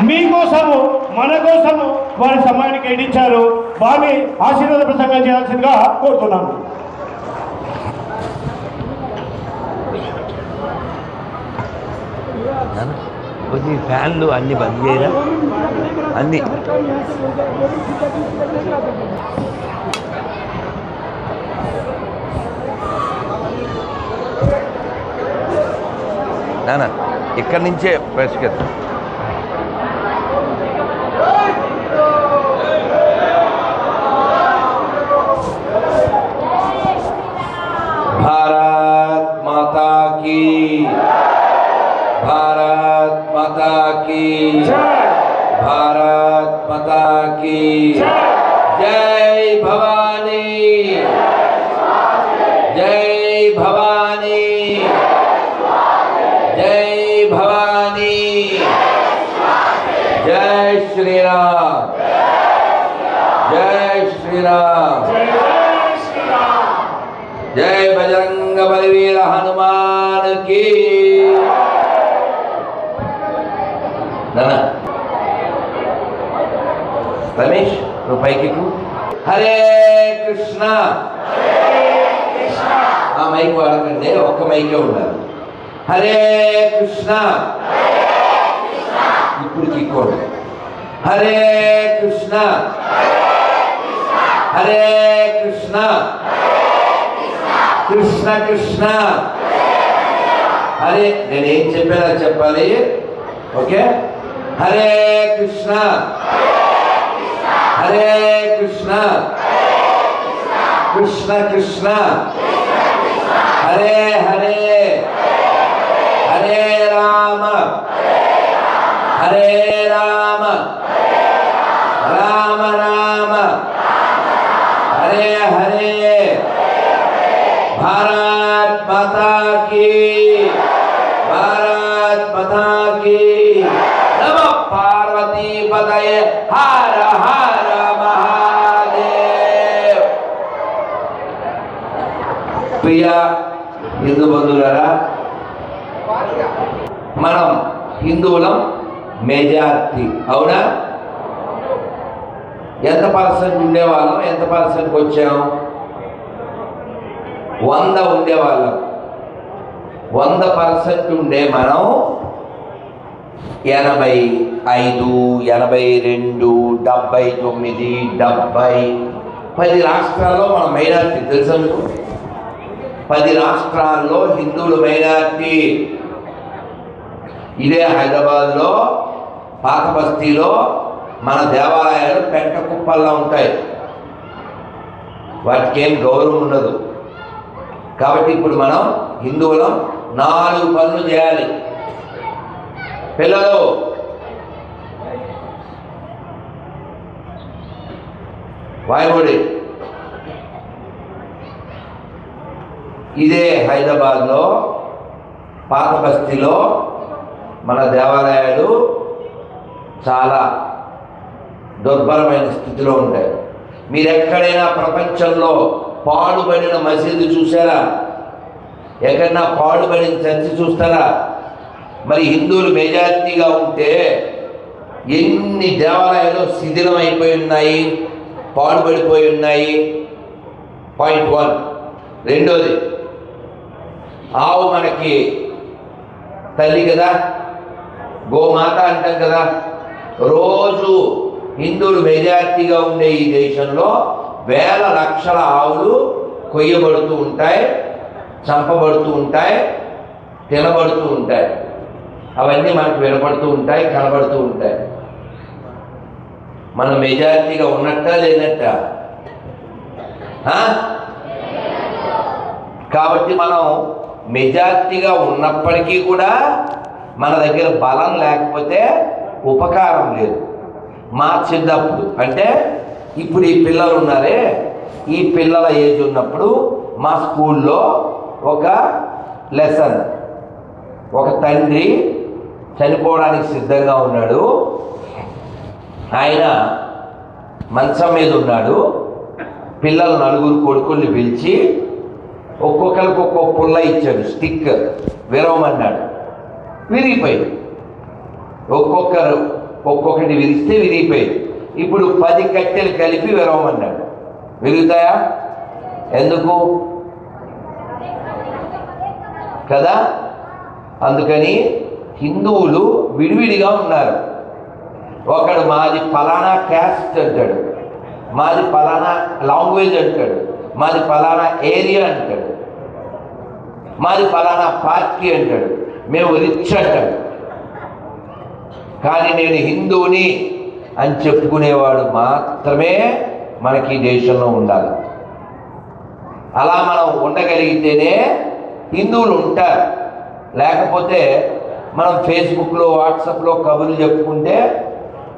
మీకోసము మన కోసము వారి సమయాన్ని కేటాయించారు. వారిని ఆశీర్వాద ప్రసంగం చేయాల్సిందిగా కోరుతున్నాను. కొన్ని ఫ్యాన్లు అన్ని బంద్ చేయరా అన్ని నానా ఇక్కడి నుంచే పరిష్కరిస్తాం. भारत माता की, भारत माता की, भारत माता की जय भवानी, जय भवानी, जय भवानी, जय श्री राम, जय श्री राम, जय बजरंग बलवीर हनुमान की। रमेश रुपए की हरे कृष्णा आ मैक वाड़कंడి ఒక్క మైకే ఉండాలి. హరే కృష్ణ ఇప్పుడు కిక్కోండి. హరే కృష్ణ, హరే కృష్ణ, కృష్ణ కృష్ణ హరే. నేనేం చెప్పానో చెప్పాలి. ఓకే. హరే కృష్ణ, హరే కృష్ణ, కృష్ణ కృష్ణ హరే హరే, హరే రామ, హరే రామ, రామ రామ హరే హరే. भारत माता की, भारत माता की। नमः पार्वती पतये हर हर महादेव। प्रिय हिंदू बंधुलारा, మనం హిందువులం మెజారిటీ అవునా? ఎంత పర్సెంట్ ఉండేవాళ్ళం, ఎంత పర్సెంట్కి వచ్చాం? 100 ఉండేవాళ్ళం. 100% ఉండే మనం 85, 82, 79, 70, 10 రాష్ట్రాల్లో మనం మైనారిటీ. తెలుసా మీకు? 10 రాష్ట్రాల్లో హిందువులు మైనారిటీ. ఇదే హైదరాబాద్లో పాత బస్తీలో మన దేవాలయాలు పెంట కుప్పల్లా ఉంటాయి. వాటికి ఏం గౌరవం ఉండదు. కాబట్టి ఇప్పుడు మనం హిందువులం 4 పనులు చేయాలి. పిల్లలు వాయుడి ఇదే హైదరాబాద్లో పాత బస్తీలో మన దేవాలయాలు చాలా దుర్భరమైన స్థితిలో ఉంటాయి. మీరు ఎక్కడైనా ప్రపంచంలో పాడుబడిన మసీదు చూసారా? ఎక్కడన్నా పాడుబడిన చర్చి చూస్తారా? మరి హిందువులు మెజారిటీగా ఉంటే ఎన్ని దేవాలయాలు శిథిలం అయిపోయి ఉన్నాయి, పాడుబడిపోయి ఉన్నాయి. పాయింట్ 1. రెండోది, ఆవు మనకి తల్లి కదా, గోమాత అంటాం కదా. రోజు హిందువులు మెజారిటీగా ఉండే ఈ దేశంలో వేల లక్షల ఆవులు కొయ్యబడుతూ ఉంటాయి, చంపబడుతూ ఉంటాయి, తినబడుతూ ఉంటాయి. అవన్నీ మనకు వినపడుతూ ఉంటాయి, కనబడుతూ ఉంటాయి. మనం మెజారిటీగా ఉన్నట్ట లేనట్ట? కాబట్టి మనం మెజారిటీగా ఉన్నప్పటికీ కూడా మన దగ్గర బలం లేకపోతే ఉపకారం లేదు. మార్చినప్పుడు అంటే ఇప్పుడు ఈ పిల్లలు ఉన్నారే, ఈ పిల్లల ఏజ్ ఉన్నప్పుడు మా స్కూల్లో ఒక లెసన్, ఒక తండ్రి చనిపోవడానికి సిద్ధంగా ఉన్నాడు. ఆయన మంచం మీద ఉన్నాడు. పిల్లలు 4 కొడుకుల్ని పిలిచి ఒక్కొక్కరికి ఒక్కొక్క పుల్ల ఇచ్చాడు, స్టిక్ విరవమన్నాడు. విరిగిపోయింది. ఒక్కొక్కరు ఒక్కొక్కటి విరిస్తే విరిగిపోయింది. ఇప్పుడు 10 కట్టెలు కలిపి విరవమన్నాడు. విరుగుతాయా? ఎందుకు కదా? అందుకని హిందువులు విడివిడిగా ఉన్నారు. ఒకడు మాది ఫలానా క్యాస్ట్ అంటాడు, మాది ఫలానా లాంగ్వేజ్ అంటాడు, మాది ఫలానా ఏరియా అంటాడు, మాది ఫలానా పార్టీ అంటాడు, మేము రిచ్ అంటాడు. కానీ నేను హిందువుని అని చెప్పుకునేవాడు మాత్రమే మనకి ఈ దేశంలో ఉండాలి. అలా మనం ఉండగలిగితేనే హిందువులు ఉంటారు. లేకపోతే మనం ఫేస్బుక్లో వాట్సాప్లో కబుర్లు చెప్పుకుంటే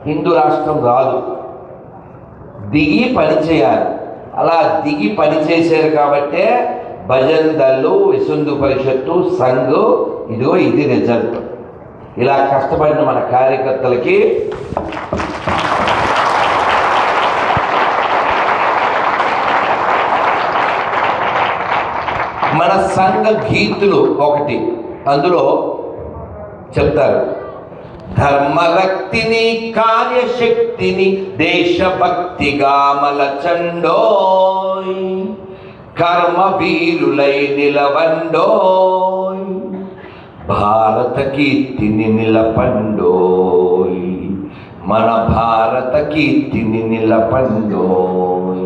హిందూ రాష్ట్రం రాదు. దిగి పని చేయాలి. అలా దిగి పని చేశారు కాబట్టే భజన్ దళ్ళు, విశ్వ పరిషత్తు, సంఘ్, ఇదిగో ఇది రిజల్ట్. ఇలా కష్టపడిన మన కార్యకర్తలకి మన సంఘ గీతులు ఒకటి అందులో చెప్తారు. ధర్మరక్తిని, కార్యశక్తిని, దేశభక్తిగా మలచండోయ్, కర్మ వీరులై నిలవండోయ్, భారత కీర్తిని నిలపండోయ్, మన భారత కీర్తిని నిలపండోయ్.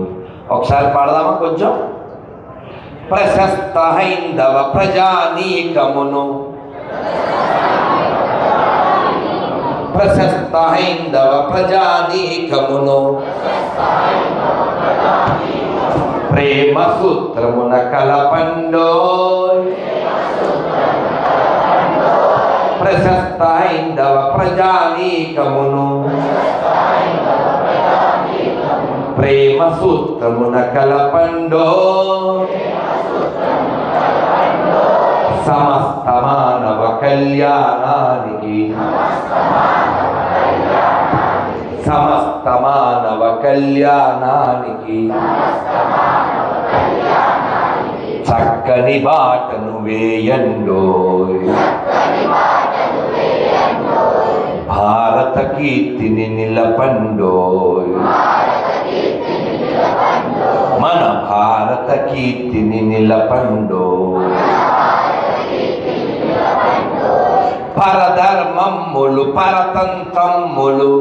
ఒకసారి పాడదామా కొంచెం? ప్రశస్త హైందవ ప్రజానీకమును, ప్రశస్త హైందవ ప్రజానీకమును, ప్రేమ సూత్రమున కలపండోయ్, ప్రశస్త హైందవ ప్రజానీకమును, ప్రేమ సూత్రమున కలపండోయ్, సమస్త మానవ కళ్యాణానికి, సమస్త మానవ కళ్యాణానికి చక్కని బాటను వేయండోయ్, భారత కీర్తిని నిలపండోయ్, మన భారత కీర్తిని నిలపండోయ్. పరధర్మమ్ములు పరతంత్రమ్ములు,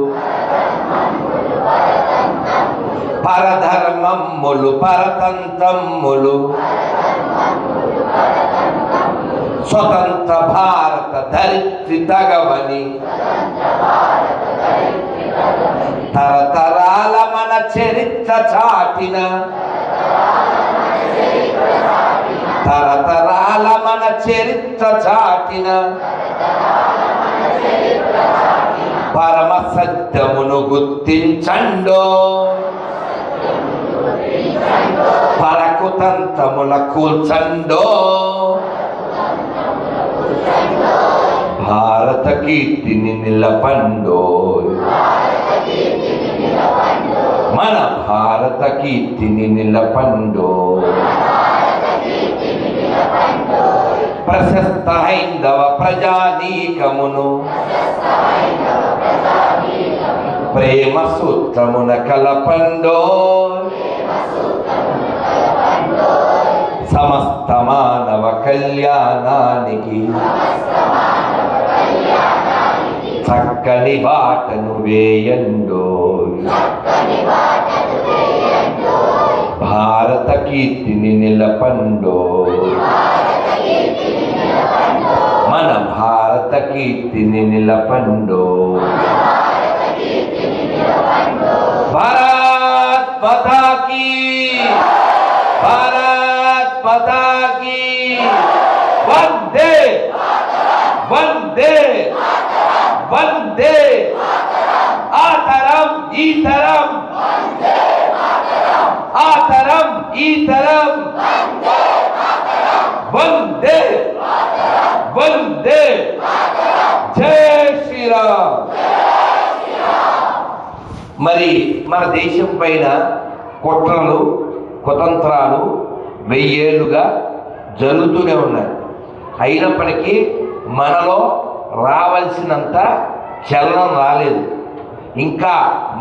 పరధర్మమ్ములు పరతంత్రమ్ములు, స్వతంత్ర భారత ధరిత్రి తగవని, తరతరాల మన చరిత్ర చాటిన, తరతరాల మన చరిత్ర చాటిన, పరమ సత్యమును గుర్తించండో, పరకుతంత్రముల కూల్చండో, భారత కీర్తిని నిలపండో, మన భారత కీర్తిని నిలపండో. ప్రశస్త హైందవ ప్రజానీకమును, ప్రేమ సూత్రమున కలపండో, సమస్త మానవ కళ్యాణానికి చక్కని బాటను వేయండో, భారత కీర్తిని నిలపండో, మన భారత కీర్తిని నిలపండో. భారత్ మాతా కీ, భారత్ మాతా కీ, వందే వందే వందే. ఆ తరం ఈ తరం, ఆ తరం ఈ తరం, వందే వందే. జై శ్రీరామ్. మరి మన దేశం పైన కుట్రలు కుతంత్రాలు 1000 ఏళ్ళుగా జరుగుతూనే ఉన్నాయి. అయినప్పటికీ మనలో రావాల్సినంత చలనం రాలేదు. ఇంకా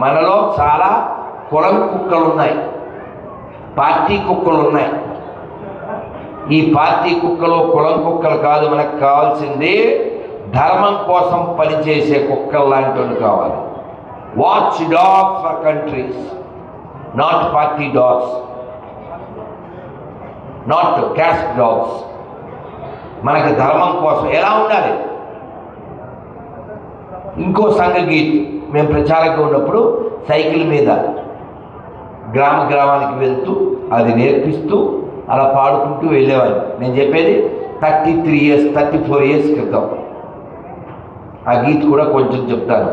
మనలో చాలా కులం కుక్కలు ఉన్నాయి, పార్టీ కుక్కలు ఉన్నాయి. ఈ పార్టీ కుక్కలు కులం కుక్కలు కాదు, మనకు కావాల్సింది ధర్మం కోసం పనిచేసే కుక్కలు లాంటి వాళ్ళు కావాలి. Watch dogs for countries, not party dogs, not caste dogs. మనకు ధర్మం కోసం ఎలా ఉండాలి. ఇంకో సంఘగీత్ మేము ప్రచారంగా ఉన్నప్పుడు సైకిల్ మీద గ్రామానికి వెళ్తూ అది నేర్పిస్తూ అలా పాడుకుంటూ వెళ్ళేవాడిని. నేను చెప్పేది 34 ఇయర్స్ క్రితం. ఆ గీత్ కూడా కొంచెం చెప్తాను.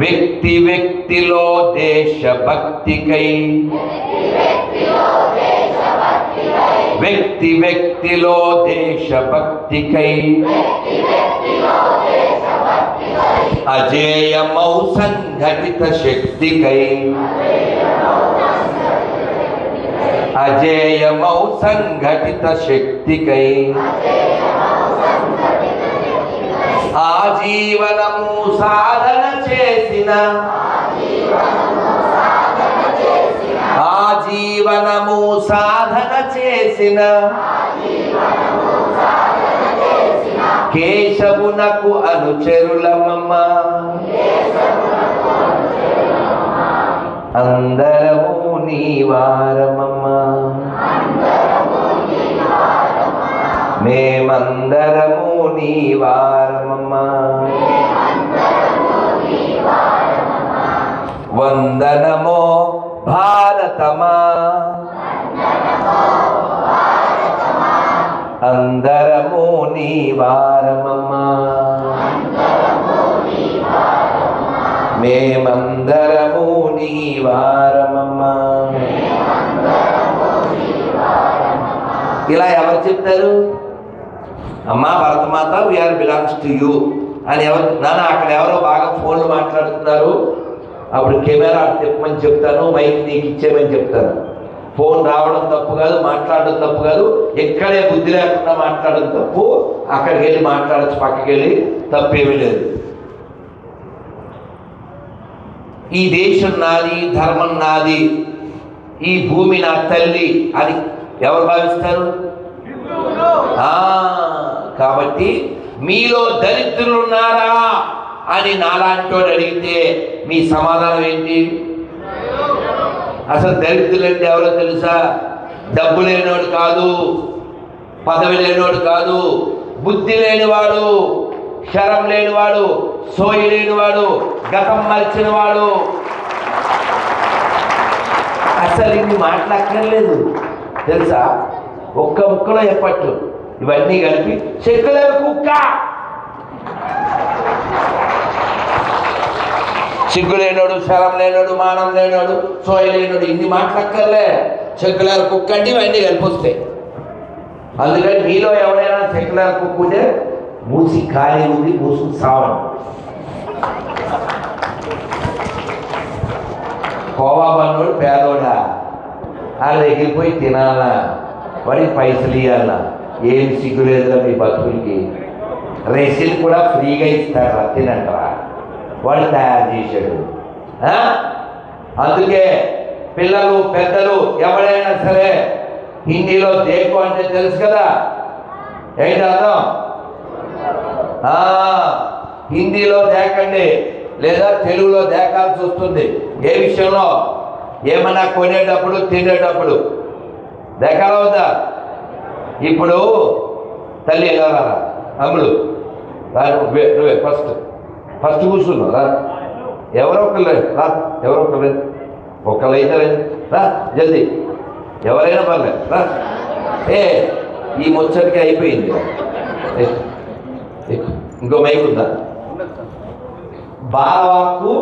వ్యక్తి వ్యక్తిలో దేశభక్తికై, వ్యక్తి వ్యక్తిలో దేశభక్తికై అజేయమౌ సంఘటిత శక్తికై, అజేయమౌ సంఘటిత శక్తికై ఆజీవనము సాధన చేసిన, ఆజీవనము సాధన చేసిన కేశవునకు అనుచరులమమ్మ, అందరము నీవారమమ్మ, మేమందరము నీవారమమ్మ. వందనమో భారతమా, అందరము నీవారమమ్మ, మేమందరము నీవారమమ్మ. ఇలా ఎవరు చెప్తారు? అమ్మా Bharatmata we are belongs to you అని ఎవరు? నాన్న అక్కడ ఎవరో బాగా ఫోన్లు మాట్లాడుతున్నారు, అప్పుడు కెమెరా తిప్పమని చెప్తాను, మైక్ నీకు ఇచ్చేయమని చెప్తాను. ఫోన్ రావడం తప్పు కాదు, మాట్లాడడం తప్పు కాదు, ఎక్కడే బుద్ధి లేకుండా మాట్లాడడం తప్పు. అక్కడికి వెళ్ళి మాట్లాడచ్చు, పక్కకి వెళ్ళి తప్పేమీ లేదు. ఈ దేశం నాది, ధర్మం నాది, ఈ భూమి నా తల్లి అని ఎవరు భావిస్తారు? కాబట్టి మీలో దరిద్రులు ఉన్నారా అని నాలాంటోడు అడిగితే మీ సమాధానం ఏంటి? అసలు దరిద్రులు అంటే ఎవరో తెలుసా? డబ్బు లేనివాడు కాదు, పదవి లేనివాడు కాదు, బుద్ధి లేనివాడు, క్షరం లేనివాడు, సోయి లేనివాడు, గతం మరిచినవాడు. అసలు ఇన్ని మాట్లాడక్కర్లేదు తెలుసా? ఒక్క ముక్కలో చెప్పట్టు ఇవన్నీ కలిపి సెక్యులర్ కుక్క, సిగ్గు లేనోడు, శరం లేనోడు, మానం లేనోడు, సోయ లేనోడు, ఇన్ని మాట్లాడక్కర్లే. సెక్యులర్ కుక్క అంటే ఇవన్నీ కలిపి వస్తాయి. అందుకని మీలో ఎవరైనా సెక్యులర్ కుక్క ఉంటే మూసి ఖాళీ ఉంది, మూసుకు సావండి. కోవా పన్నోడు పేదోడా, వాళ్ళ దగ్గరికి పోయి తినాలా, వాడికి పైసలు ఇవ్వాలా, ఏం సిగ్గు లేదురా మీ బతుకులకి. రేసిల్ కూడా ఫ్రీగా ఇస్తారా, తినంటారా, వాడు తయారు చేశాడు. అందుకే పిల్లలు పెద్దలు ఎవరైనా సరే హిందీలో దేకు అంటే తెలుసు కదా, ఏంటి అర్థం? హిందీలో దేకండి, లేదా తెలుగులో దేకాల్సి వస్తుంది. ఏ విషయంలో? ఏమన్నా కొనేటప్పుడు, తినేటప్పుడు దేకాలవుదా? ఇప్పుడు తల్లి ఎలా రా అమ్ములు నువ్వే ఫస్ట్ కూర్చున్నావు రా, ఎవరో ఒకళ్ళు రా, ఎవరో ఒకళ్ళు ఒకళ్ళు అయితే రా జల్దీ, ఎవరైనా పర్లేదు రా. ఈ ముచ్చటికి అయిపోయింది. ఇంకో మైక్ ఉందా? బాలవాక్కు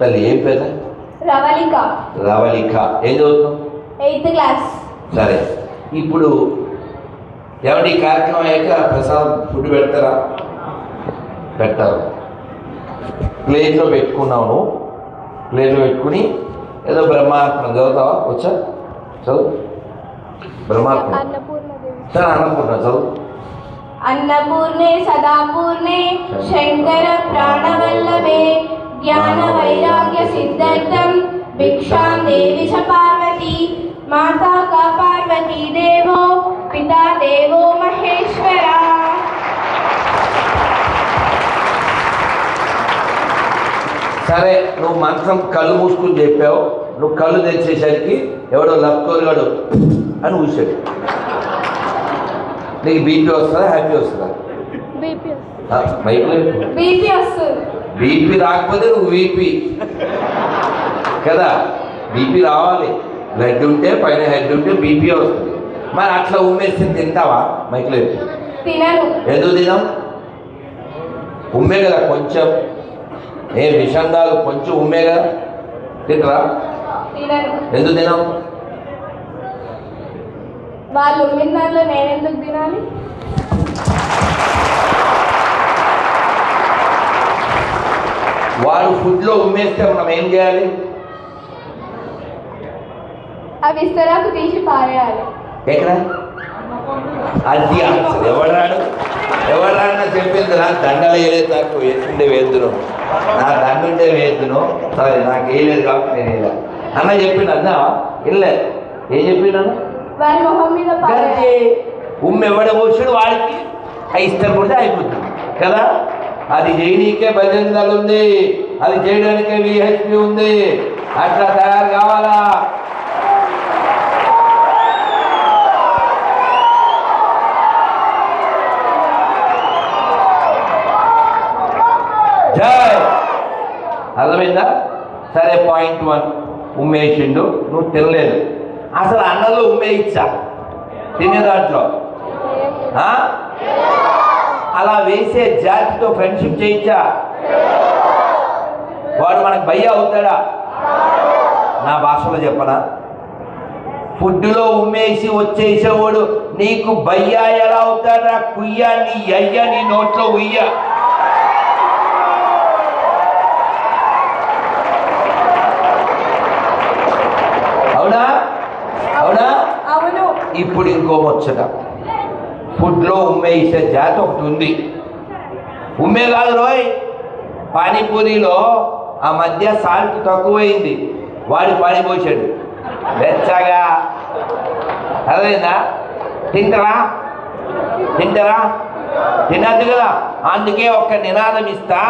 తల్లి ఏం పేద? రవళిక. రవళిక. ఏం చదువుతున్నావు? 8th class. సరే, ఇప్పుడు ఏమంటే ఈ కార్యక్రమం అయ్యాక ప్రసాదం ఫుడ్ పెడతారా? పెడతారు. ప్లేట్లో పెట్టుకున్నాను, ప్లేట్లో పెట్టుకుని ఏదో బ్రహ్మాత్మ చదువుతావా? వచ్చా చదువు బ్రహ్మాత్మ. అన్నపూర్ణ. సరే అన్నపూర్ణ చదువు. अन्नपूर्णे सदापूर्णे शंकर प्राणवल्लभे ज्ञान वैराग्य सिद्धार्थं भिक्षां देवी च पार्वती माता का पार्वती देवो पिता देवो महेश्वरा। సరే నువ్వు మంత్రం కళ్ళు మూసుకుని చెప్పావు. నువ్వు కళ్ళు తెచ్చేసరికి ఎవడో లక్కోరుగాడు అని ఊసాడు. నీకు బీపీ వస్తుందా హ్యాపీ వస్తుందా? బీపీ వస్తుంది. బీపీ రాకపోతే నువ్వు వీపీ కదా. బీపీ రావాలి. బ్లడ్ ఉంటే పైన హెడ్ ఉంటే బీపీ వస్తుంది. మరి అట్లా ఉమ్మేసి తింటావా? మైక్లో తినను. ఎందుకు తినం? ఉమ్మే కదా కొంచెం, ఏ విషం కాదు, కొంచెం ఉమ్మే కదా. తింటరా? ఎందుకు తినాం? వాళ్ళు ఉమ్మిన దాంట్లో నేను ఎందుకు తినాలి? వాడు ఫుడ్లో ఉమ్మేస్తే మనం ఏం చేయాలి? అవి ఇస్తరాకు తీసి పారేయాలి. ఎక్కడ? అది ఆన్సర్. ఎవరాడన్నా చెప్పింది. నా దండలు వేయలేదు, నాకు వేస్తుండే వేద్దును, నా దండుంటే వేద్దును, సరే నాకు వేయలేదు కాబట్టి నేను వేయలే అన్న చెప్పిండు. అన్నా వెళ్ళే ఏం చెప్పిండు అన్న? వారి మొహం మీద ఉమ్మ ఎవడ పోసాడు వాడికి ఇష్టం కూడా అయిపోతుంది కదా. అది చేయడానికే భజనలు ఉంది, అది చేయడానికే విహెచ్పి ఉంది. అట్లా తయారు కావాలా? జై. అర్థమైందా? సరే, పాయింట్ 1 ఉమ్మేసిండు, నువ్వు తినలేదు. అసలు అన్నంలో ఉమ్మేయిచ్చా? తినే దాంట్లో అలా వేసే జాతితో ఫ్రెండ్షిప్ చేయించా? వాడు మనకు భయ్య అవుతాడా? నా భాషలో చెప్పనా? ఫుడ్లో ఉమ్మేసి వచ్చేసేవాడు నీకు భయ్య ఎలా అవుతాడా? కుయ్య నీ అయ్య నీ నోట్లో ఉయ్య. అవునా? అవునా? అవును. ఇప్పుడు ఇంకో ముచ్చట. ఫుడ్లో ఉమ్మేసే జాతి ఒకటి ఉంది. ఉమ్మే కాదు రోయ్, పానీపూరిలో ఆ మధ్య సాల్ట్ తక్కువైంది, వాడి పానీ పోసాడు వెచ్చగా. అదేనా? తింటరా? తినద్దు కదా. అందుకే ఒక నినాదం ఇస్తా,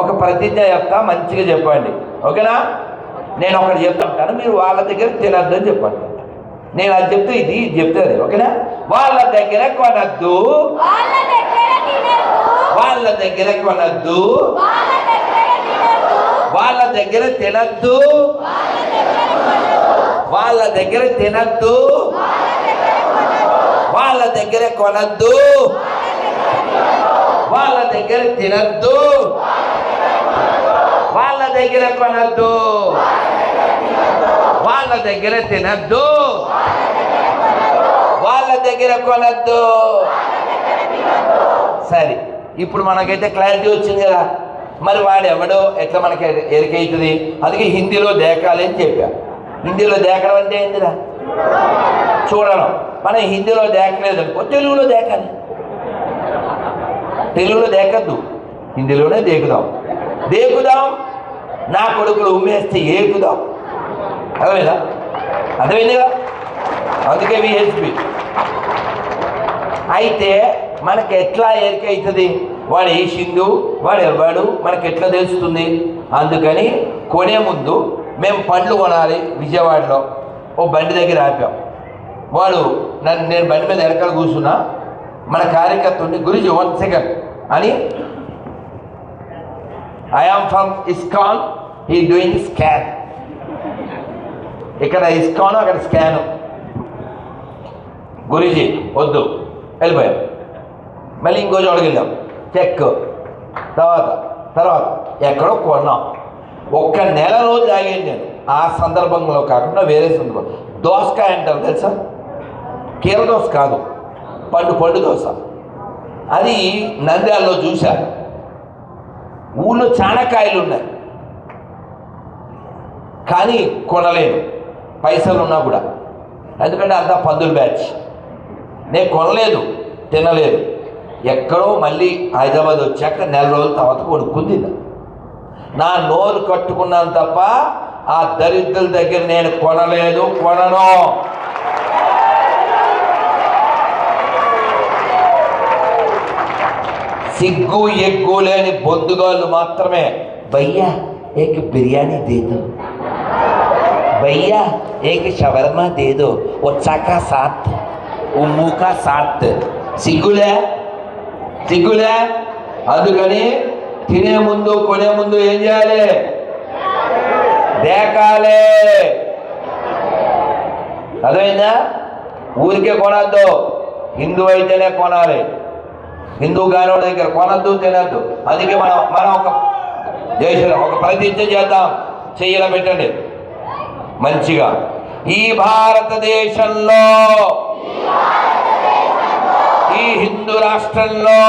ఒక ప్రతిజ్ఞ చెప్తా, మంచిగా చెప్పండి, ఓకేనా? నేను ఒకటి చెప్తాను, మీరు వాళ్ళ దగ్గర తినద్దు అని చెప్పండి. నేను అది చెప్తే ఇది చెప్తే అది, ఓకేనా? వాళ్ళ దగ్గర కొనద్దు, వాళ్ళ దగ్గర కొనద్దు, వాళ్ళ దగ్గర తినద్దు, వాళ్ళ దగ్గర తినద్దు, వాళ్ళ దగ్గర కొనద్దు, వాళ్ళ దగ్గర తినద్దు, వాళ్ళ దగ్గర కొనద్దు, వాళ్ళ దగ్గర తినద్దు, వాళ్ళ దగ్గర కొనద్దు. సరే, ఇప్పుడు మనకైతే క్లారిటీ వచ్చింది కదా. మరి వాడు ఎవడో ఎట్లా మనకి ఎరికైతుంది? అందుకే హిందీలో దేకాలి అని చెప్పా. హిందీలో దేకడం అంటే ఏంటిరా? చూడడం. మనం హిందీలో దేకలేదు అనుకో, తెలుగులో దేకాలి. తెలుగులో దేకద్దు, హిందీలోనే దేకుదాం. నా కొడుకులు ఉమ్మేస్తే ఏకుదాం. అర్థమైందిగా? అందుకే విహెచ్పి. అయితే మనకి ఎట్లా ఎరికైతుంది వాడు వేసిండు, వాడు ఎవడు మనకి ఎట్లా తెలుస్తుంది? అందుకని కొనే ముందు మేము పండ్లు కొనాలి. విజయవాడలో ఓ బండి దగ్గర ఆపాం. వాడు నేను బండి మీద వెనకాల కూర్చున్నా, మన కార్యకర్తని గురించి 1 సెకండ్ అని, I am from ISKCON, he doing scan. ఇక్కడ ఇస్కాన్, అక్కడ స్కాను. గురూజీ వద్దు, వెళ్ళిపోయాం. మళ్ళీ ఇంకో చోటుకి వెళ్ళాం, చెక్. తర్వాత ఎక్కడో కొన్నాం. 1 నెల రోజులు ఆగాను నేను. ఆ సందర్భంలో కాకుండా వేరే సందర్భం. దోసకాయ అంటారు తెలుసా? కీర దోస కాదు, పండు దోస. అది నంద్యాలలో చూశా. ఊళ్ళో చాలా కాయలు ఉన్నాయి కానీ కొనలేను, పైసలు ఉన్నా కూడా. ఎందుకంటే అంతా పందుల బ్యాచ్. నేను కొనలేదు, తినలేదు. ఎక్కడో మళ్ళీ హైదరాబాద్ వచ్చాక నెల రోజుల తర్వాత కొనుక్కుంది. నా నోరు కట్టుకున్నాను తప్ప ఆ దరిద్రుల దగ్గర నేను కొనలేదు, కొనను. సిగ్గు ఎగ్గు లేని బొద్దుగాళ్ళు మాత్రమే భయ్యా ఏక బిర్యానీ దేదో, భయ్యా ఏక షవర్మా దేదో, వచ్చాక సాత్ ఉమ్ముకా సాత్. సిగ్గులే సిగ్గులే. అందుకని తినే ముందు కొనే ముందు ఏం చేయాలి? దేకాలే. అర్థమైందా? ఊరికే కొనద్దు, హిందూ అయితేనే కొనాలి. హిందూ కానివాడి దగ్గర కొనద్దు, తినద్దు. అందుకే మనం ఒక దేశంలో ఒక ప్రతిజ్ఞ చేద్దాం. చెయ్యలా పెట్టండి మంచిగా. ఈ భారతదేశంలో, ఈ హిందూ రాష్ట్రంలో,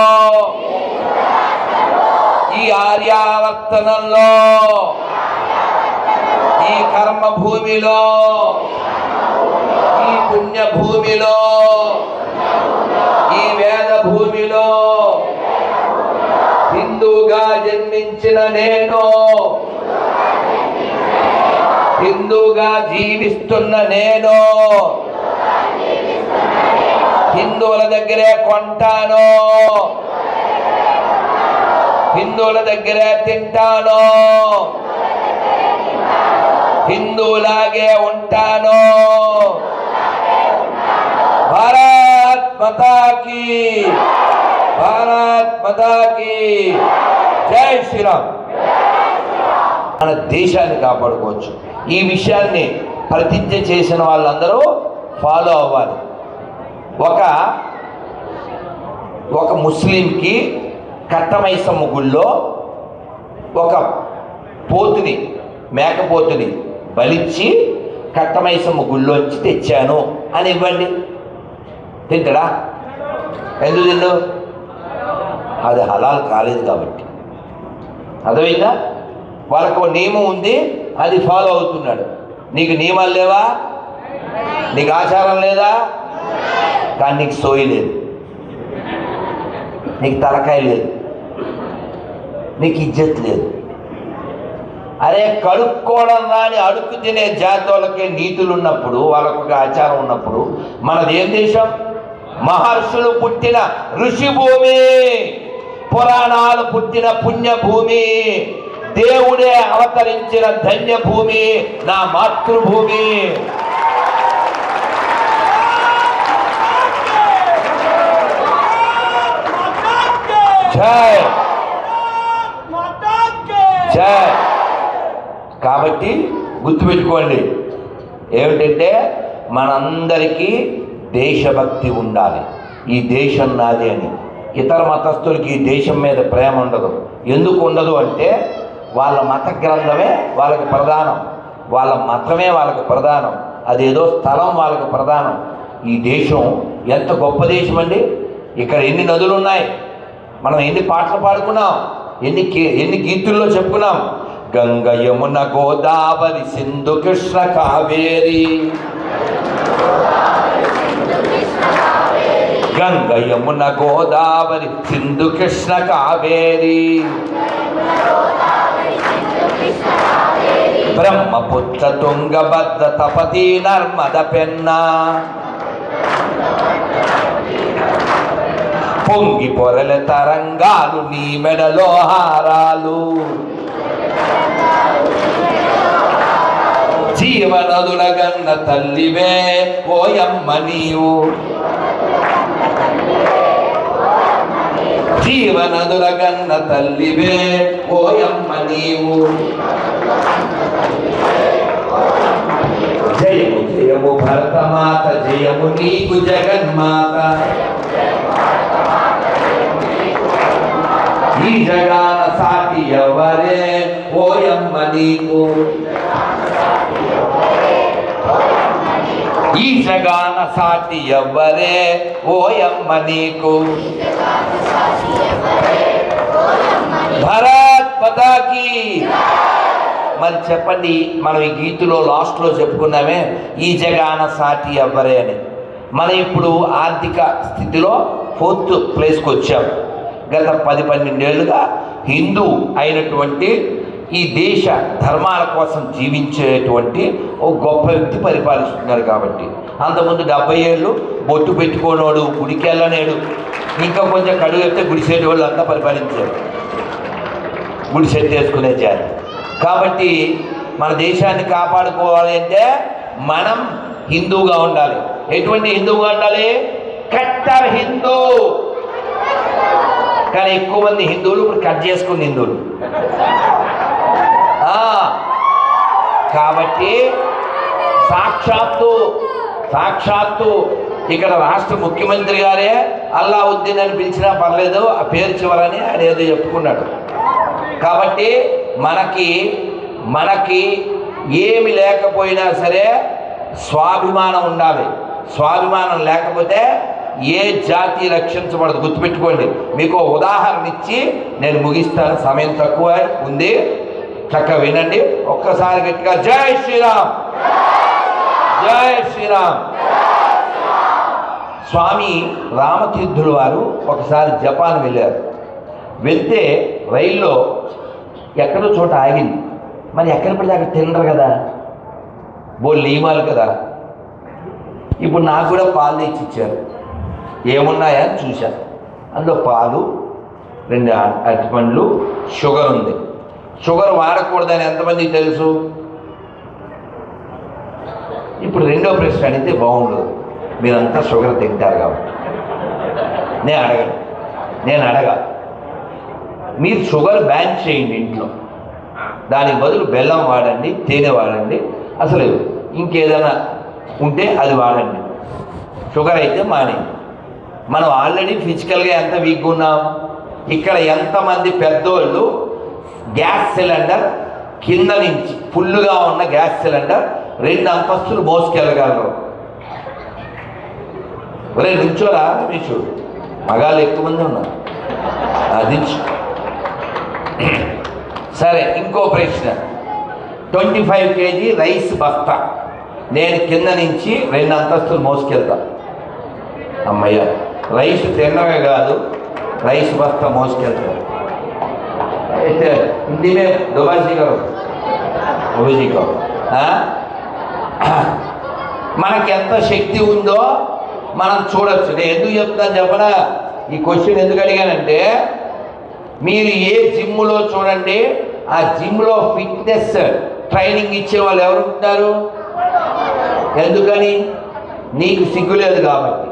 ఈ ఆర్యావర్తనంలో, ఈ కర్మభూమిలో, ఈ పుణ్యభూమిలో, ఈ వేద భూమిలో హిందూగా జన్మించిన నేను, హిందూగా జీవిస్తున్న నేను హిందువుల దగ్గరే కొంటాను, హిందువుల దగ్గరే తింటాను, హిందువులాగే ఉంటాను. భారత్ మాతా కీ, భారత్ మాతా కీ జై శ్రీరామ్. మన దేశాన్ని కాపాడుకోవచ్చు. ఈ విషయాన్ని ప్రతిజ్ఞ చేసిన వాళ్ళందరూ ఫాలో అవ్వాలి. ఒక ముస్లింకి కట్టమైసమ్మ గుళ్ళో ఒక పోతుని, మేకపోతుని బలిచ్చి కట్టమైసమ్మ గుళ్ళోంచి తెచ్చాను అని ఇవ్వండి. తింటాడా? ఎందుకు తిండు? అది హలాల్ కాలేదు కాబట్టి. అర్థమైందా? వాళ్ళకు ఒక నియమం ఉంది, అది ఫాలో అవుతున్నాడు. నీకు నియమాలు లేవా? నీకు ఆచారం లేదా? కానీ నీకు సోయి లేదు, నీకు తలకాయ లేదు, నీకు ఇజ్జత్ లేదు. అరే కడుక్కోవడం రాని అడుక్కు తినే జాతి వాళ్ళకే నీతులు ఉన్నప్పుడు, వాళ్ళకు ఒక ఆచారం ఉన్నప్పుడు, మనది ఏం దేశం? మహర్షులు పుట్టిన ఋషి భూమి, పురాణాలు పుట్టిన పుణ్యభూమి, దేవుడే అవతరించిన ధన్యభూమి నా మాతృభూమి. జై జై. కాబట్టి గుర్తుపెట్టుకోండి ఏమిటంటే మనందరికీ దేశభక్తి ఉండాలి. ఈ దేశం నాది అని. ఇతర మతస్థులకి ఈ దేశం మీద ప్రేమ ఉండదు. ఎందుకు ఉండదు అంటే వాళ్ళ మత గ్రంథమే వాళ్ళకి ప్రధానం, వాళ్ళ మతమే వాళ్ళకి ప్రధానం, అదేదో స్థలం వాళ్ళకి ప్రధానం. ఈ దేశం ఎంత గొప్ప దేశం అండి. ఇక్కడ ఎన్ని నదులు ఉన్నాయి, మనం ఎన్ని పాటలు పాడుకున్నాం, ఎన్ని గీతుల్లో చెప్పుకున్నాం. గంగ యమున గోదావరి సింధు కృష్ణ కావేరి, గంగ యమున గోదావరి సింధు కృష్ణ కావేరి, బ్రహ్మపుత్ర తుంగభద్ర తపతి నర్మద పెన్న, పొంగి పొరల తరంగాలు నీ మెడలో హారాలు, జీవనదుల గన్న తల్లివే ఓయమ్మ నీవు, జీవనదుల గన్న తల్లివే ఓయమ్మ నీవు. జయము జయము భరతమాత, జయము నీకు జగన్మాత, ఈ జగాన సాటి ఎవరే ఓయమ్మ నీకు, ఈ జగాన సాటి ఎవరే ఓయమ్మ నీకు. భారత్ మాతా కీ. మరి చెప్పండి, మనం ఈ గీతులో లాస్ట్లో చెప్పుకున్నామే ఈ జగాన సాటి ఎవ్వరే అని. మనం ఇప్పుడు ఆర్థిక స్థితిలో 4th ప్లేస్కి వచ్చాం. గత 10-12 ఏళ్ళుగా హిందూ అయినటువంటి ఈ దేశ ధర్మాల కోసం జీవించేటువంటి ఒక గొప్ప వ్యక్తి పరిపాలిస్తున్నారు. కాబట్టి అంతకుముందు 70 ఏళ్ళు బొట్టు పెట్టుకోనోడు, గుడికి వెళ్ళనేడు, ఇంకా కొంచెం కడుగు చెప్తే గుడిసేటి వాళ్ళు అంతా పరిపాలించారు, గుడి సెట్ చేసుకునే జాతి. కాబట్టి మన దేశాన్ని కాపాడుకోవాలి అంటే మనం హిందూగా ఉండాలి. ఎటువంటి హిందువుగా ఉండాలి? కట్టర్ హిందూ. కానీ ఎక్కువ మంది హిందువులు ఇప్పుడు కట్ చేసుకున్న హిందువులు. కాబట్టి సాక్షాత్తు ఇక్కడ రాష్ట్ర ముఖ్యమంత్రి గారే అల్లావుద్దీన్ అని పిలిచినా పర్లేదు, ఆ పేరు చివరని ఆయన ఏదో చెప్పుకున్నాడు. కాబట్టి మనకి ఏమి లేకపోయినా సరే స్వాభిమానం ఉండాలి. స్వాభిమానం లేకపోతే ఏ జాతి రక్షించబడదు. గుర్తుపెట్టుకోండి. మీకు ఉదాహరణ ఇచ్చి నేను ముగిస్తాను, సమయం తక్కువ ఉంది, చక్కగా వినండి. ఒక్కసారి గట్టిగా జై శ్రీరామ్, జై శ్రీరామ్. స్వామి రామతీర్థుల వారు ఒకసారి జపాన్ వెళ్ళారు. వెళ్తే రైల్లో ఎక్కడో చోట ఆగింది. మరి ఎక్కడ పడితే అక్కడ తినరు కదా, నియమాలు కదా. ఇప్పుడు నాకు కూడా పాలు తెచ్చి ఇచ్చారు. ఏమున్నాయా అని చూశాను. అందులో పాలు, 2 అరటిపండ్లు, షుగర్ ఉంది. షుగర్ వాడకూడదని ఎంతమందికి తెలుసు? ఇప్పుడు రెండో ప్రశ్న అడిగితే బాగుండదు. మీరంతా షుగర్ తింటారు కాబట్టి నేను అడగా మీరు షుగర్ బ్యాన్ చేయండి ఇంట్లో. దానికి బదులు బెల్లం వాడండి, తేనె వాడండి, అసలు ఇంకేదైనా ఉంటే అది వాడండి. షుగర్ అయితే మానేయండి. మనం ఆల్రెడీ ఫిజికల్గా ఎంత వీక్గా ఉన్నాం. ఇక్కడ ఎంతమంది పెద్దోళ్ళు గ్యాస్ సిలిండర్ కింద నుంచి ఫుల్గా ఉన్న గ్యాస్ సిలిండర్ 2 అంతస్తులు మోసుకెళ్ళగలరు? ఒరే నుంచోరా రమేష్, మగాళ్ళు ఎక్కువ మంది ఉన్నారు. అది సరే. ఇంకో ప్రశ్న, 25 kg రైస్ బస్తా నేను కింద నుంచి 2 అంతస్తులు మోసుకెళ్తా. అమ్మయ్య, రైస్ తిన్నవే కాదు, రైస్ బస్తా మోసుకెళ్తా. అయితే ఇంటినే దుబాజీగా మనకి ఎంత శక్తి ఉందో మనం చూడొచ్చు. నేను ఎందుకు చెప్తాను చెప్పనా? ఈ క్వశ్చన్ ఎందుకు అడిగానంటే, మీరు ఏ జిమ్లో చూడండి, ఆ జిమ్లో ఫిట్నెస్ ట్రైనింగ్ ఇచ్చే వాళ్ళు ఎవరు ఉంటారు? ఎందుకని? నీకు సిగ్గు లేదు కాబట్టి.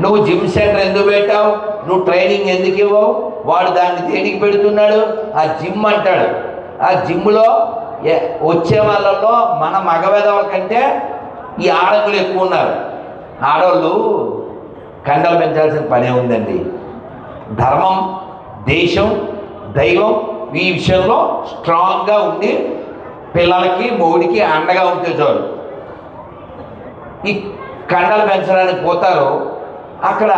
నువ్వు జిమ్ సెంటర్ ఎందుకు పెట్టావు? నువ్వు ట్రైనింగ్ ఎందుకు ఇవ్వవు? వాడు దాన్ని దేనికి పెడుతున్నాడు? ఆ జిమ్ అంటాడు. ఆ జిమ్లో వచ్చే వాళ్ళలో మన మగవేదవుల కంటే ఈ ఆడవాళ్ళు ఎక్కువ ఉన్నారు. ఆడవాళ్ళు కండలు పెంచాల్సిన పనే ఉందండి. ధర్మం, దేశం, దైవం ఈ విషయంలో స్ట్రాంగ్గా ఉండి పిల్లలకి మొగుడికి అండగా ఉంటే చాలు. ఈ కండలు పెంచడానికి పోతారు, అక్కడ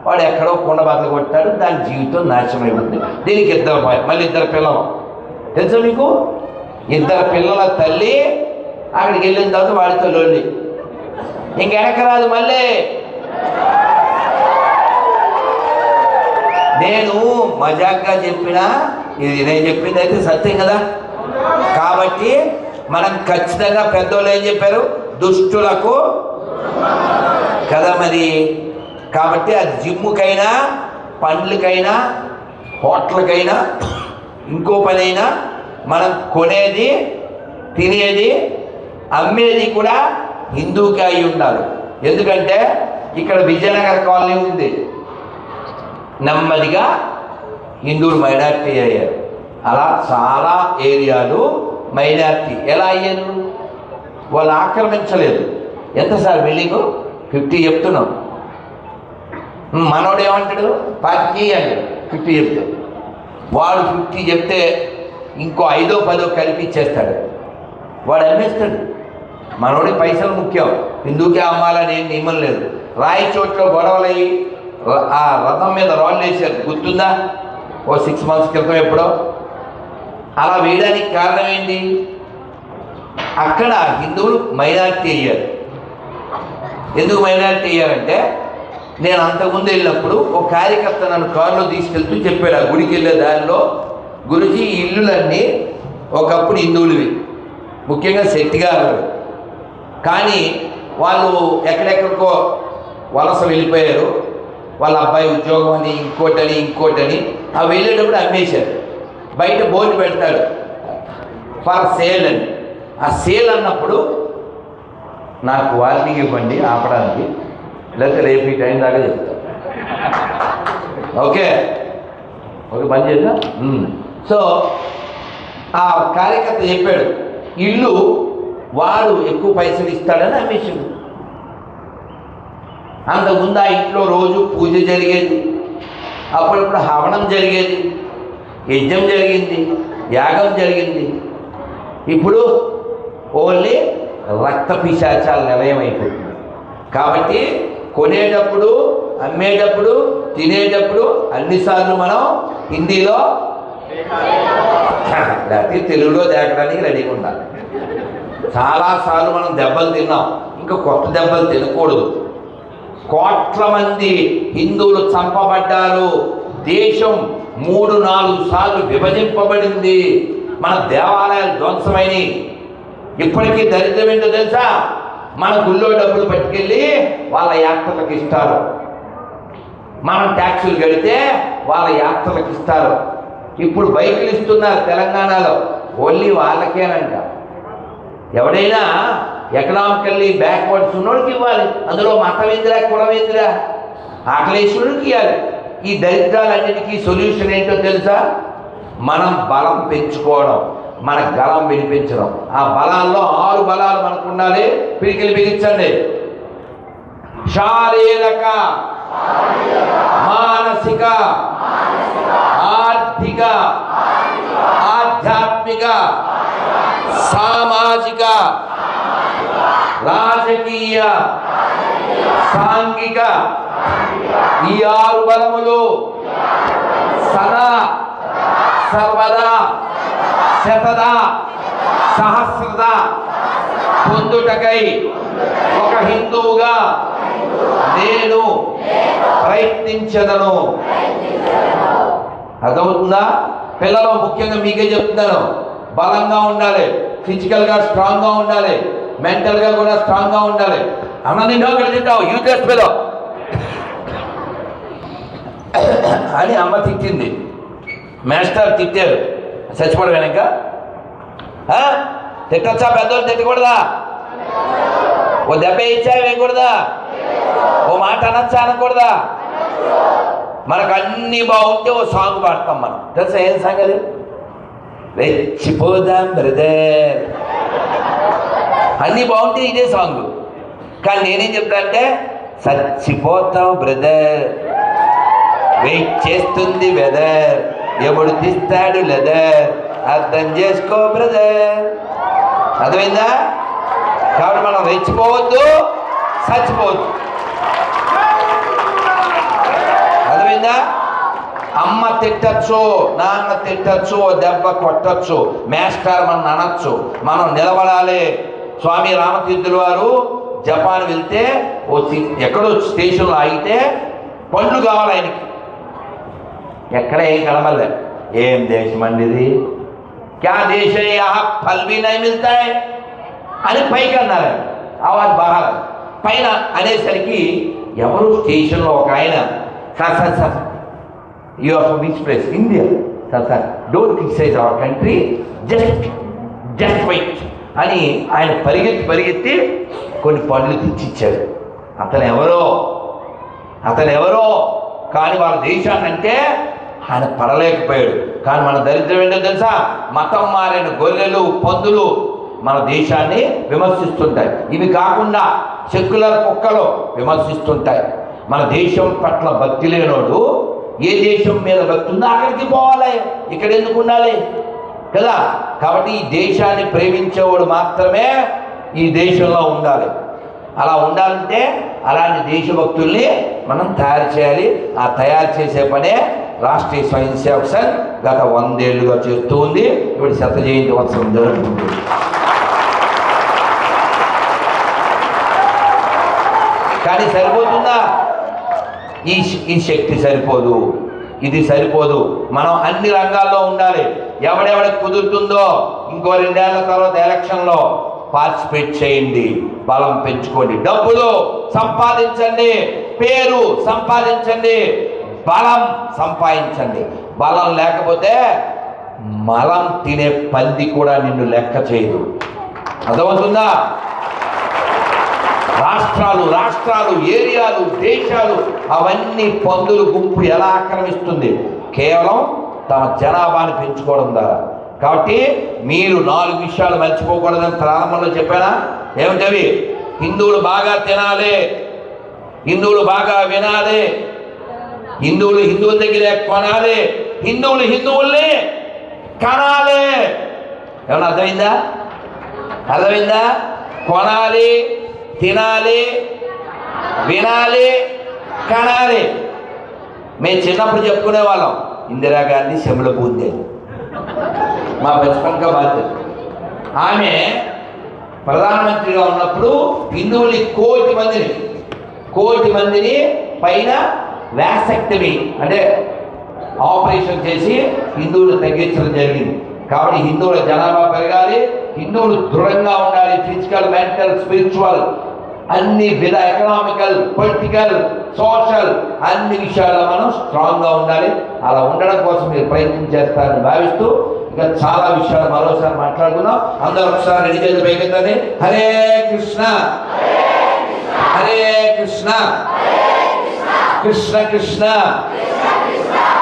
వాడు ఎక్కడో కుండ బద్దలు కొట్టాడు, దాని జీవితం నాశనం అయిపోతుంది. దీనికి మళ్ళీ 2 పిల్లలు తెలుసా మీకు? 2 పిల్లల తల్లి అక్కడికి వెళ్ళిన తర్వాత వాడితో లోని ఇంకెనక రాదు. మళ్ళీ నేను మజాక్గా చెప్పినా ఇది నేను చెప్పింది అయితే సత్యం కదా. కాబట్టి మనం ఖచ్చితంగా పెద్దోళ్ళు ఏం చెప్పారు? దుష్టులకు కదా మరి. కాబట్టి అది జిమ్ముకైనా, పండ్లకైనా, హోటల్కైనా, ఇంకో పనైనా మనం కొనేది, తినేది, అమ్మేది కూడా హిందూకి అయి ఉండాలి. ఎందుకంటే ఇక్కడ విజయనగర కాలనీ ఉంది, నెమ్మదిగా హిందువులు మైనారిటీ అయ్యారు. అలా చాలా ఏరియాలు మైనారిటీ ఎలా అయ్యారు? వాళ్ళు ఆక్రమించలేదు. ఎంత సార్ బిల్డింగు? 50 చెప్తున్నాం. మనోడు ఏమంటాడు? 40 అంటాడు. 50 చెప్తే వాడు 50 చెప్తే ఇంకో 5 or 10 కలిపి ఇచ్చేస్తాడు. వాడు అమ్మేస్తాడు. మనోడి పైసలు ముఖ్యం, హిందూకే అమ్మాలని ఏం నియమం లేదు. రాయి చోట్ల గొడవలయ్యి ఆ రథం మీద రాళ్ళు వేసారు, గుర్తుందా? ఓ 6 months క్రితం ఎప్పుడో. అలా వేయడానికి కారణం ఏంటి? అక్కడ హిందువులు మైనారిటీ అయ్యారు. ఎందుకు మైనారిటీ అయ్యారంటే, నేను అంతకుముందు వెళ్ళినప్పుడు ఒక కార్యకర్త నన్ను కారులో తీసుకెళ్తూ చెప్పాడు, ఆ గుడికి వెళ్ళే దారిలో, గురుజీ ఈ ఇల్లులన్నీ ఒకప్పుడు హిందువులవి, ముఖ్యంగా శెట్టిగారులవి, కానీ వాళ్ళు ఎక్కడెక్కడికో వలస వెళ్ళిపోయారు, వాళ్ళ అబ్బాయి ఉద్యోగం అని ఇంకోటని ఆ వెళ్ళేటప్పుడు అమ్మేశారు. బయట బోర్డు పెడతాడు ఫర్ సేల్ అని. ఆ సేల్ అన్నప్పుడు నాకు వార్నింగ్ ఇవ్వండి ఆపడానికి, లేకపోతే రేపు ఈ టైం దాకా చెప్తాను. ఓకే పని చేద్దాం. సో ఆ కార్యకర్త చెప్పాడు, ఇల్లు వాడు ఎక్కువ పైసలు ఇస్తాడని అమ్మేశాడు. అంతకుముందు ఆ ఇంట్లో రోజు పూజ జరిగేది, అప్పుడప్పుడు హవనం జరిగేది, యజ్ఞం జరిగింది, యాగం జరిగింది. ఇప్పుడు ఓన్లీ రక్త పిశాచాల నిలయం అయిపోతుంది. కాబట్టి కొనేటప్పుడు, అమ్మేటప్పుడు, తినేటప్పుడు అన్నిసార్లు మనం హిందీలో లేకపోతే తెలుగులో దేకడానికి రెడీగా ఉండాలి. చాలాసార్లు మనం దెబ్బలు తిన్నాం, ఇంకా కొత్త దెబ్బలు తినకూడదు. కోట్ల మంది హిందువులు చంపబడ్డారు. దేశం 3-4 సార్లు విభజింపబడింది. మన దేవాలయాలు ధ్వంసమైనవి. ఇప్పటికీ దరిద్రం ఏంటో తెలుసా? మన గుళ్ళో డబ్బులు పట్టుకెళ్ళి వాళ్ళ యాత్రలకు ఇస్తారు. మనం ట్యాక్సులు కడితే వాళ్ళ యాత్రలకు ఇస్తారు. ఇప్పుడు బైకులు ఇస్తున్నారు తెలంగాణలో, ఓన్లీ వాళ్ళకేనంట. ఎవడైనా ఎకనామికల్లీ బ్యాక్వర్డ్స్ ఉన్నోడికి ఇవ్వాలి. అందులో మతం ఏందిరా, కులం ఏందిరా, ఆకలేశ్వరుడికి ఇవ్వాలి. ఈ దరిద్రాలన్నిటికీ సొల్యూషన్ ఏంటో తెలుసా? మనం బలం పెంచుకోవడం, మన గలం వినిపించడం. ఆ బలాల్లో 6 బలాలు మనకు ఉండాలి. పిడికిలు బిగించండి. శారీరక, మానసిక, ఆర్థిక, ఆధ్యాత్మిక, సామాజిక, రాజకీయ, సాంఘిక, ఈ 6 బలములు సదా, సర్వదా, శతదా, సహస్రదా పొందుటకై ఒక హిందువుగా నేను ప్రయత్నించదను. అర్థమవుతుందా? పిల్లలు ముఖ్యంగా మీకే చెప్తున్నాను, బలంగా ఉండాలి, ఫిజికల్గా స్ట్రాంగ్గా ఉండాలి, మెంటల్గా కూడా స్ట్రాంగ్గా ఉండాలి. అన్న నిండా అక్కడ తింటావు యూట్యూబ్ పిల్లలు అని అమ్మ తిట్టింది, మాస్టర్ తిట్టారు. చచ్చిపోవడం వెనక తిట్టచ్చా? పెద్దోళ్ళు తిట్టకూడదా? ఓ దెబ్బ ఇచ్చా వేయకూడదా? ఓ మాట అనొచ్చా అనకూడదా? మనకు అన్నీ బాగుంటే ఓ సాంగ్ పాడతాం మనం. తెలుసా ఏం సంగతి? రెచ్చిపోదాం బ్రదర్, అన్నీ బాగుంటే ఇదే సాంగ్. కానీ నేనేం చెప్తా అంటే, చచ్చిపోతావు బ్రదర్, వెయిట్ చేస్తుంది వెదర్, ఎవడు తీస్తాడు లెదర్, అర్థం చేసుకో బ్రదర్. అర్థమైందా? కాబట్టి మనం రెచ్చిపోవద్దు, చచ్చిపోవద్దు. అర్థమైందా? అమ్మ తిట్టచ్చు, నాన్న తిట్టచ్చు, దెబ్బ కొట్టచ్చు, మాస్టర్ మనం అనొచ్చు. మనం నిలబడాలి. స్వామి రామతీర్థుల వారు జపాన్ వెళ్తే ఎక్కడో స్టేషన్లో ఆగితే పండ్లు కావాలి ఆయనకి. ఎక్కడ ఏం కనబడలే. ఏం దేశం అండి ఇది, క్యా దేశ ఫల్ భీ నహీ మిల్తా హై అని పైకి అన్నారు. ఆవాజ్ బాగా పైన అనేసరికి ఎవరు స్టేషన్లో ఒక ఆయన, sir sir sir you are from which place? India. Sir sir don't criticise our country, just wait అని ఆయన పరిగెత్తి కొన్ని పండ్లు తెచ్చిచ్చాడు. అతను ఎవరో కానీ వాళ్ళ దేశాన్ని అంటే ఆయన పడలేకపోయాడు. కానీ మన దరిద్రం ఏంటో తెలుసా? మతం మారిన గొర్రెలు, పందులు మన దేశాన్ని విమర్శిస్తుంటాయి. ఇవి కాకుండా సెక్యులర్ కుక్కలు విమర్శిస్తుంటాయి. మన దేశం పట్ల భక్తి లేనోడు ఏ దేశం మీద భక్తి ఉందో అక్కడికి పోవాలి, ఇక్కడ ఎందుకు ఉండాలి కదా? కాబట్టి ఈ దేశాన్ని ప్రేమించేవాడు మాత్రమే ఈ దేశంలో ఉండాలి. అలా ఉండాలంటే అలాంటి దేశభక్తుల్ని మనం తయారు చేయాలి. ఆ తయారు చేసే పనే రాష్ట్రీయ స్వయం సేవక్ సంఘ్ గత 100 ఏళ్ళుగా చేస్తూ ఉంది. ఇప్పుడు 100వ జయంతి ఉత్సవం జరుగుతుంది. కానీ సరిపోతుందా? ఈ శక్తి సరిపోదు, ఇది సరిపోదు. మనం అన్ని రంగాల్లో ఉండాలి. ఎవడెవడికి కుదురుతుందో ఇంకో 2 ఏళ్ల తర్వాత ఎలక్షన్లో పార్టిసిపేట్ చేయండి, బలం పెంచుకోండి, డబ్బులు సంపాదించండి, పేరు సంపాదించండి, బలం సంపాదించండి. బలం లేకపోతే మలం తినే పంది కూడా నిన్ను లెక్క చేయదు. అర్థమవుతుందా? రాష్ట్రాలు, ఏరియాలు, దేశాలు అవన్నీ పందులు గుంపు ఎలా ఆక్రమిస్తుంది? కేవలం తమ జనాభాని పెంచుకోవడం ద్వారా. కాబట్టి మీరు 4 విషయాలు మర్చిపోకూడదని ప్రారంభంలో చెప్పానా? ఏమిటవి? హిందువులు బాగా తినాలి, హిందువులు బాగా వినాలి, హిందువుల దగ్గరే కొనాలి, హిందువుల్ని కనాలి. ఏమన్నా అర్థమైందా? కొనాలి, తినాలి, వినాలి, కనాలి. మేము చిన్నప్పుడు చెప్పుకునే వాళ్ళం, ఇందిరాగాంధీ శమల బూందే మా బచపన్గా బాధ్యత. ఆమె ప్రధానమంత్రిగా ఉన్నప్పుడు హిందువుల్ని 1,00,00,000 మందిని పైన వ్యాసెక్టమీ అంటే ఆపరేషన్ చేసి హిందువులు తగ్గించడం జరిగింది. కాబట్టి హిందువుల జనాభా పెరగాలి, హిందువులు దృఢంగా ఉండాలి, ఫిజికల్, మెంటల్, స్పిరిచువల్ అన్ని ఎకనామికల్, పొలిటికల్, సోషల్ అన్ని విషయాల్లో మనం స్ట్రాంగ్గా ఉండాలి. అలా ఉండడం కోసం మీరు ప్రయత్నం చేస్తారని భావిస్తూ ఇంకా చాలా విషయాలు మరోసారి మాట్లాడుకుందాం. అందరూ ఒకసారి రెడీ చేసి పైకెత్తండి. హరే కృష్ణ హరే కృష్ణ కృష్ణ కృష్ణ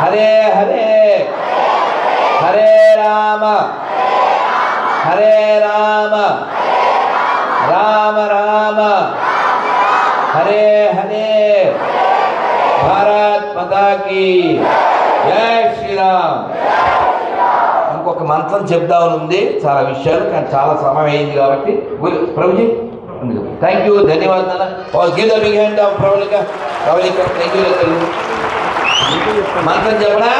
హరే హరే హరే రామ హరే రామ రామ రామ హరే హరే. భారత్ మాతా కీ జై శ్రీరామ్. ఇంకొక మంత్రం చెప్దామని ఉంది, చాలా విషయాలు, కానీ చాలా సమయం అయింది కాబట్టి ప్రభుజీ థ్యాంక్ యూ, ధన్యవాదాలు. Give the big hand of Pravallika. Thank you. మంత్రం చెప్పనా?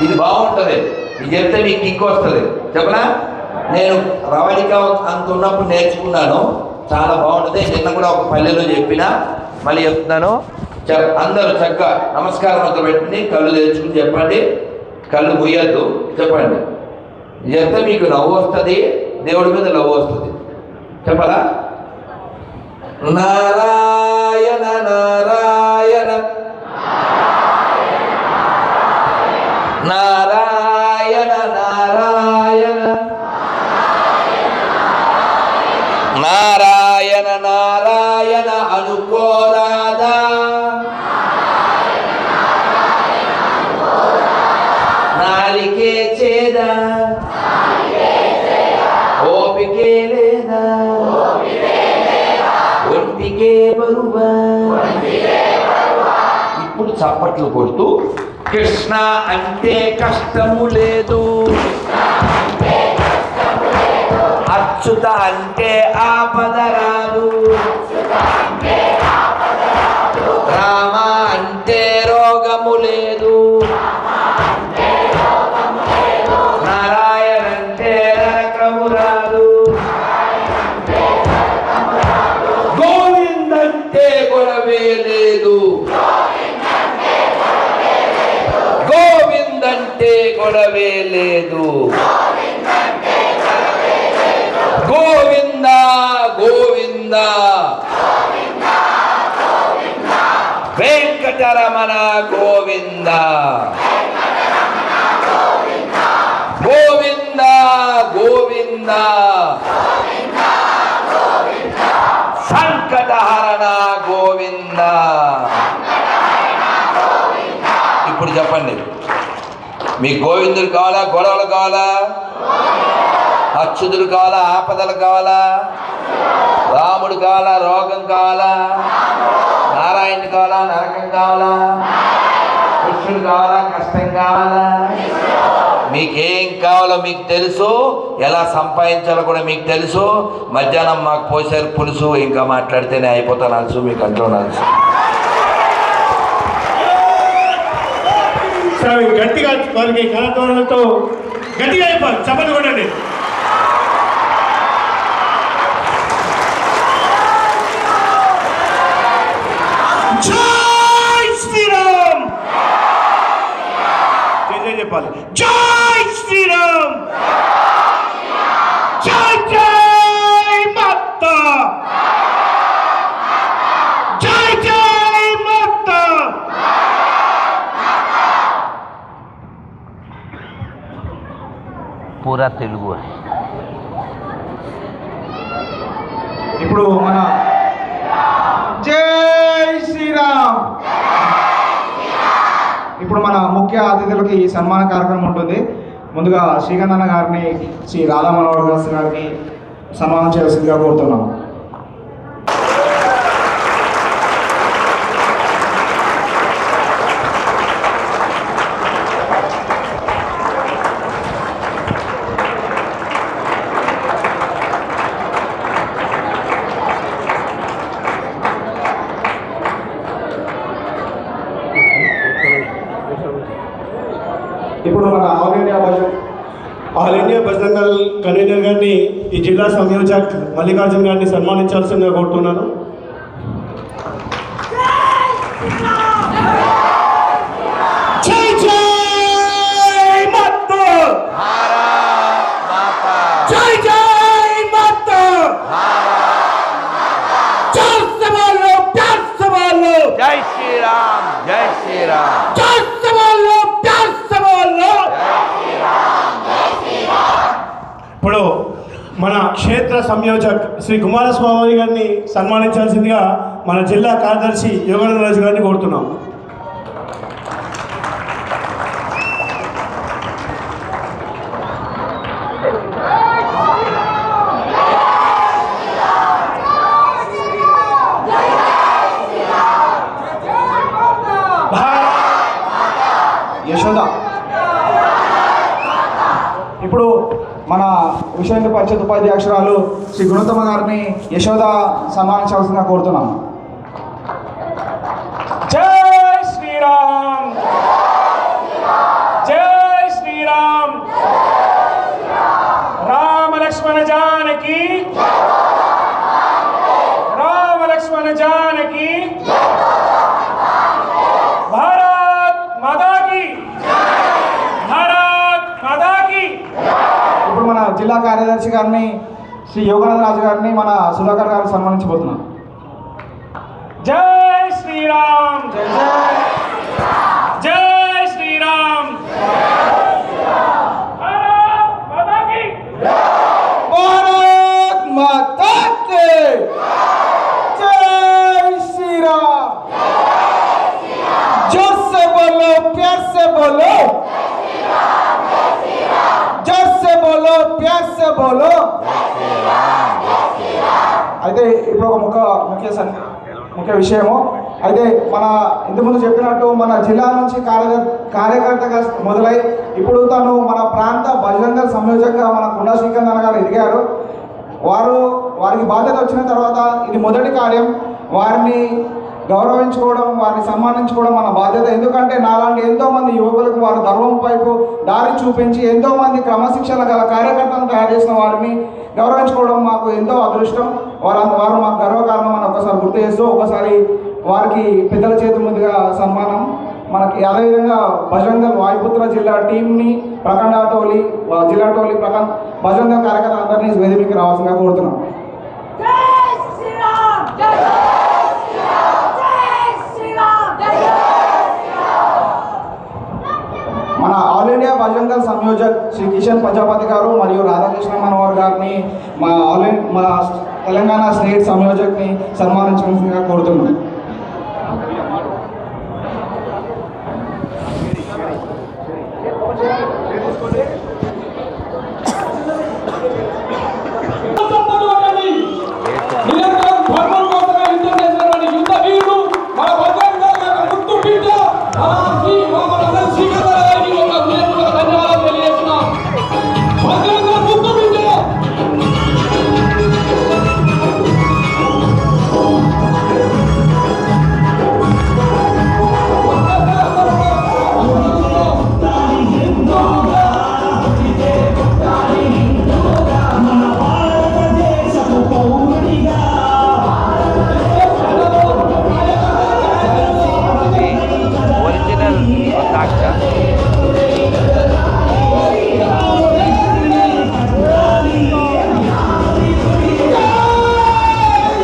ఇది బాగుంటుంది, ఇది చెప్తే మీకు కిక్ వస్తుంది. చెప్పనా? నేను రవళిక అంత ఉన్నప్పుడు నేర్చుకున్నాను, చాలా బాగుంటుంది. నిన్న కూడా ఒక పల్లెలో చెప్పిన, మళ్ళీ చెప్తున్నాను. అందరూ చక్కగా నమస్కారం అంతా పెట్టండి, కళ్ళు తెరుచుకుని చెప్పండి, కళ్ళు ముయ్యద్దు, చెప్పండి. ఇది చెప్తే మీకు నవ్వు వస్తుంది, దేవుడి మీద నవ్వు వస్తుంది. చెప్పరా? నారాయణ నారాయణ నారాయణ నారాయణ నారాయణ నారాయణ అనుకోరాదా, నాలికే చేదా, ఓపికే లేదా, ఒంటికే బరువా. ఇప్పుడు చప్పట్లు కొడుతూ కృష్ణ అంటే కష్టము లేదు, అచ్యుత అంటే ఆపద రాదు, రామ అంటే రోగము లేదు, నారాయణ అంటే నరకము రాదు, గోవింద అంటే గొడవే లేదు, గోవిందంటే గొడవే లేదు, గోవింద గోవింద వెంకటరమణ గోవింద గోవింద గోవింద సంకటహరణ గోవింద. ఇప్పుడు చెప్పండి, మీ గోవిందుడు కావాలా, గొడవలు కావాలా, అచ్యుతుడు కావాలా, ఆపదలు కావాలా, రాముడు కావాలా, రోగం కావాలా, నారాయణుడు కావాలా, నరకం కావాలా, కృష్ణుడు కావాలా, కష్టం కావాలా? మీకేం కావాలో మీకు తెలుసు, ఎలా సంపాదించాలో కూడా మీకు తెలుసు. మధ్యాహ్నం మాకు పోసారు పులుసు, ఇంకా మాట్లాడితేనే అయిపోతాను అలుసు, మీకు అంటున్నాను అలుసు. గట్టిగా వారికి కళాతోరణలతో గట్టిగా అయిపోయి చప్పట్లు కొట్టండి. చెప్పాలి. జై శ్రీరామ్, జై జై మాతా, జై జై మాతా. పూరా తెలుగు. ఇప్పుడు మన జై శ్రీరామ్. ఇప్పుడు మన ముఖ్య అతిథులకి ఈ సన్మాన కార్యక్రమం ఉంటుంది. ముందుగా శ్రీకాంత్ అన్న గారిని, శ్రీ రాధా మనోహర్ దాస్ గారికి సన్మానం చేయాల్సిందిగా కోరుతున్నాం. ఇప్పుడు మన ఆల్ ఇండియా బజరంగల్ కన్వీనర్ గారిని, ఈ జిల్లా సంయోజక్ మల్లికార్జున్ గారిని సన్మానించాల్సిందిగా కోరుతున్నాను. జై జై మాతా, జై జై మాతా, జై సవాలో, ప్యార్ సవాలో, జై శ్రీరామ్, జై శ్రీరామ్. జై సవాలో, ప్యార్ సవాలో. ఇప్పుడు మన క్షేత్ర సంయోజక్ శ్రీ కుమారస్వామి గారిని సన్మానించాల్సిందిగా మన జిల్లా కార్యదర్శి యోగానంద రాజు గారిని కోరుతున్నాం. యశోద. ఇప్పుడు మన విషయ పరిషత్ ఉపాధ్యక్షురాలు శ్రీ గుణతమ్మ గారిని యశోద సన్మానించాల్సిందిగా కోరుతున్నాం. జై శ్రీరామ్, జై శ్రీరామ్. రామ లక్ష్మణ జానకి, రామ లక్ష్మణ జానకి. భారత్ మాతా కీ, భారత్ మాతా కీ. ఇప్పుడు మన జిల్లా కార్యదర్శి గారిని శ్రీ యోగానంద రాజు గారిని మన సుధాకర్ గారు సన్మానించబోతున్నాం. జై శ్రీరామ్, జై శ్రీరామ్. భారత్ మాతా కీ. భారత్ మాతా కీ. జై శ్రీరామ్. जोर से बोलो, प्यार से बोलो. जोर से बोलो, प्यार से बोलो. అయితే ఇప్పుడు ఒక ముఖ్య విషయము. అయితే మన ఇంతకుముందు చెప్పినట్టు మన జిల్లా నుంచి కార్యకర్తగా మొదలై ఇప్పుడు తను మన ప్రాంత బజరంగల్ సంయోజకగా మన కుండా శ్రీకాంత్ అన్న గారు ఎదిగారు. వారికి బాధ్యత వచ్చిన తర్వాత ఇది మొదటి కార్యం. వారిని గౌరవించుకోవడం, వారిని సన్మానించుకోవడం మన బాధ్యత. ఎందుకంటే నాలాంటి ఎంతోమంది యువకులకు వారు ధర్మం వైపు దారి చూపించి ఎంతోమంది క్రమశిక్షణ గల కార్యకర్తలను తయారు చేసిన వారిని గౌరవించుకోవడం మాకు ఎంతో అదృష్టం. వారు మాకు గర్వకారణం అని ఒకసారి గుర్తు చేస్తూ ఒకసారి వారికి పెద్దల చేతి ముందుగా సన్మానం మనకి. అదేవిధంగా బజరంగల్ వాయుపుత్ర జిల్లా టీంని, ప్రఖండ టోలీ, జిల్లా టోలీ బజరంగల్ కార్యకర్తలు అందరినీ వేదికకి రావాల్సిందిగా కోరుతున్నాం. మన ఆల్ ఇండియా బజరంగల్ సంయోజక్ శ్రీ కిషన్ ప్రజాపతి గారు మరియు రాధాకృష్ణ మనోహర్ గారిని మన తెలంగాణ స్టేట్ సంయోజక్ని సన్మానించవలసిందిగా కోరుతున్నాం.